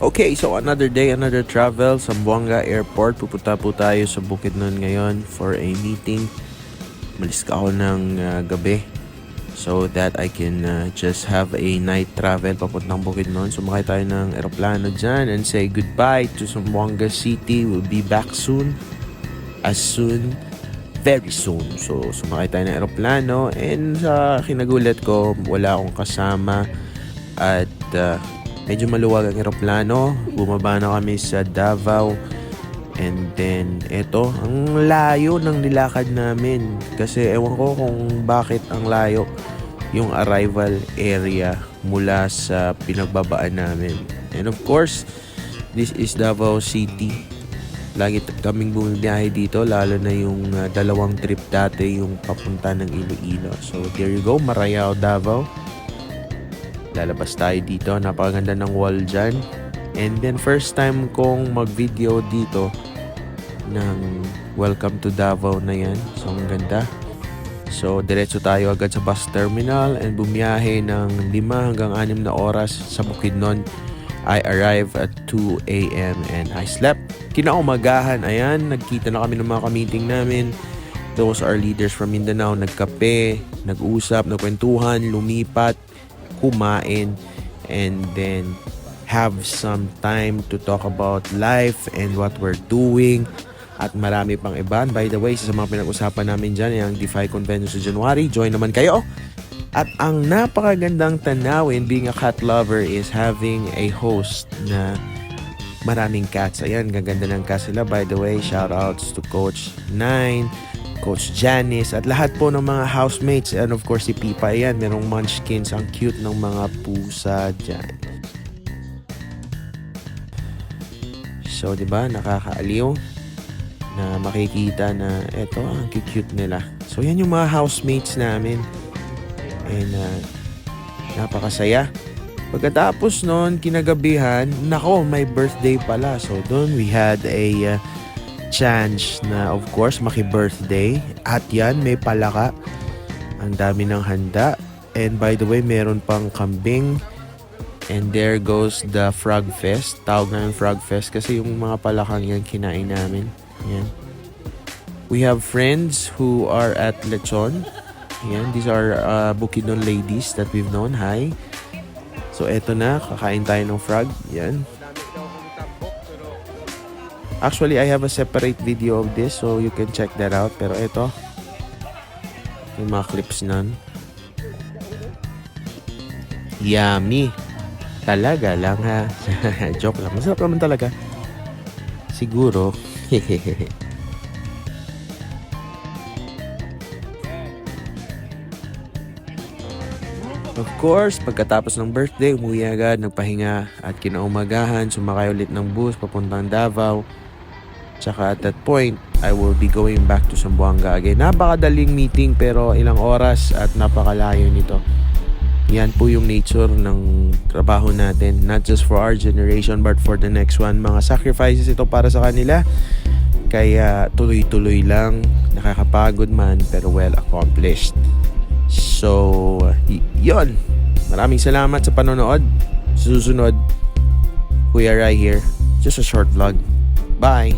Okay, so another day, another travel. Zamboanga Airport. Pupunta po tayo sa Bukidnon ngayon for a meeting. Malis ka ako ng gabi so that I can just have a night travel papuntang Bukidnon. Sumakay tayo ng eroplano dyan and say goodbye to Zamboanga City. We'll be back soon. Very soon. So sumakay tayo ng eroplano and sa kinagulat ko, wala akong kasama at medyo maluwag ang eroplano. Bumaba na kami sa Davao. And then, eto, ang layo ng nilakad namin. Kasi ewan ko kung bakit ang layo yung arrival area mula sa pinagbabaan namin. And of course, this is Davao City. Lagi kaming bumibiyahe dito, lalo na yung dalawang trip dati, yung papunta ng Iloilo. So, there you go, Marayao, Davao. Lalabas tayo dito. Napakaganda ng wall dyan. And then first time kong mag-video dito ng Welcome to Davao na yan. So ang ganda. So diretso tayo agad sa bus terminal and bumiyahe ng 5 hanggang 6 na oras sa Bukidnon. I arrived at 2 a.m. and I slept. Kinaumagahan, ayan, nagkita na kami ng mga ka-meeting namin. Those are leaders from Mindanao. Nagkape, nag-usap, nagkwentuhan, lumipat, kumain, and then have some time to talk about life and what we're doing at marami pang iba. By the way, sa mga pinag-usapan namin dyan yung DeFi Convention sa January, join naman kayo. At ang napakagandang tanawin being a cat lover is having a host na maraming cats. Ayan, gaganda ng cats sila. By the way, shoutouts to Coach Nine, Coach Janice, at lahat po ng mga housemates. And of course, si Pipa. Ayan, merong munchkins. Ang cute ng mga pusa dyan. So, di ba, nakakaaliw na makikita na eto, ang cute nila. So, yan yung mga housemates namin. And, napakasaya. Pagkatapos nun, kinagabihan, nako, may birthday pala. So, doon we had a chance na of course maki-birthday at yan may palaka, ang dami ng handa, and by the way meron pang kambing, and there goes the Frog Fest. Tawag namin Frog Fest kasi yung mga palakang yan kinain namin. Yan. We have friends who are at Lechon. Yan, these are Bukidnon ladies that we've known. Hi. So eto na, kakain tayo ng frog. Yan. Actually, I have a separate video of this so you can check that out. Pero ito, yung mga clips nun. Yummy. Talaga lang ha. Joke lang. Masarap naman talaga. Siguro. Of course, pagkatapos ng birthday, umuwi agad, nagpahinga at kinaumagahan, sumakay ulit ng bus papuntang Davao. Tsaka at that point, I will be going back to Zamboanga again. Napakadaling meeting pero ilang oras at napakalayo nito. Yan po yung nature ng trabaho natin. Not just for our generation but for the next one. Mga sacrifices ito para sa kanila. Kaya tuloy-tuloy lang. Nakakapagod man pero well accomplished. So, yon. Maraming salamat sa panonood. Susunod, Kuya Rai here. Just a short vlog. Bye!